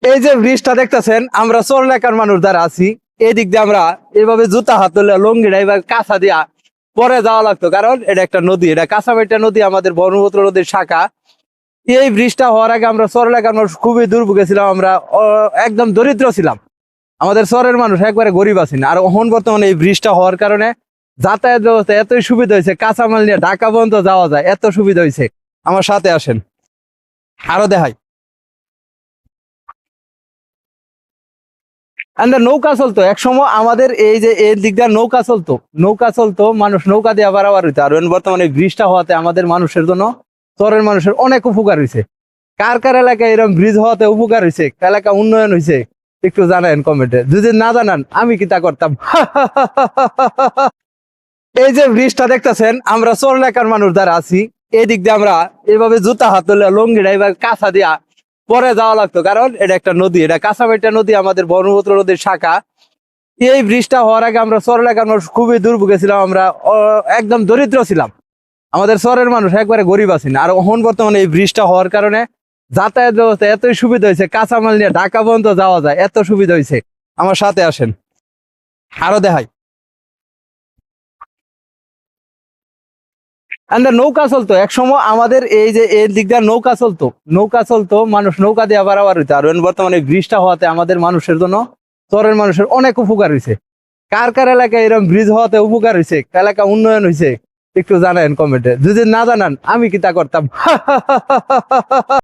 এই যে ব্রিজটা দেখতেছেন, আমরা চর এলাকার মানুষ যারা আছি, এই দিক দিয়ে আমরা এইভাবে জুতা হাত তুলে লঙ্গিটা এইভাবে কাঁচা দিয়া পরে যাওয়া লাগতো, কারণ এটা একটা নদী, এটা কাঁচামাইটা নদী, আমাদের ব্রহ্মপুত্র নদীর শাখা। এই ব্রিজটা হওয়ার আগে আমরা চর এলাকার মানুষ খুবই দুর্ভোগে ছিলাম, আমরা একদম দরিদ্র ছিলাম। আমাদের চরের মানুষ একবারে গরিব আছি না। আর এখন বর্তমানে এই ব্রিজটা হওয়ার কারণে যাতায়াত ব্যবস্থা এতই সুবিধা হয়েছে, কাঁচামাল নিয়ে ঢাকা পর্যন্ত যাওয়া যায়, এত সুবিধা হয়েছে। আমার সাথে আসেন, আরো দেখাই। নৌকা চলতো এক সময় আমাদের, এই যে এই দিক দিয়ে নৌকা চলতো, মানুষ নৌকা দিয়ে পারাবার হইতো। আর বর্তমানে ব্রিজটা হওয়াতে আমাদের মানুষের জন্য, চরের মানুষের অনেক উপকার হয়েছে। কার কার এলাকায় এরকম ব্রিজ হওয়াতে উপকার হয়েছে, এলাকা উন্নয়ন হয়েছে, একটু জানান কমেন্টে। যদি না জানান আমি কি তা করতাম। এই যে ব্রিজটা দেখতেছেন, আমরা চর এলাকার মানুষ যারা আছি, এই দিক দিয়ে আমরা এইভাবে জুতা হাত তুলে লঙ্গিটা এইভাবে কাঁচা দিয়া পরে যাওয়া লাগতো, কারণ এটা একটা নদী, এটা কাঁচামাইটা নদী, আমাদের ব্রহ্মপুত্র নদীর শাখা। এই ব্রিজটা হওয়ার আগে আমরা চর এলাকার মানুষ খুবই দুর্ভোগে ছিলাম, আমরা একদম দরিদ্র ছিলাম। আমাদের চরের মানুষ একবারে গরিব আছি না। আর এখন বর্তমানে এই ব্রিজটা হওয়ার কারণে যাতায়াত ব্যবস্থা এতই সুবিধা হয়েছে, কাঁচামাল নিয়ে ঢাকা পর্যন্ত যাওয়া যায়, এত সুবিধা হয়েছে। আমার সাথে আসেন, আরো দেখাই। নৌকা চলতো এক সময় আমাদের, এই যে এই দিক দিয়ে নৌকা চলতো, মানুষ নৌকা দিয়ে পারাবার হইতো। আর বর্তমানে ব্রিজটা হওয়াতে আমাদের মানুষের জন্য, চরের মানুষের অনেক উপকার হয়েছে। কার কার এলাকায় এরকম ব্রিজ হওয়াতে উপকার হয়েছে, এলাকা উন্নয়ন হয়েছে, একটু জানান কমেন্টে। যদি না জানান আমি কি তা করতাম।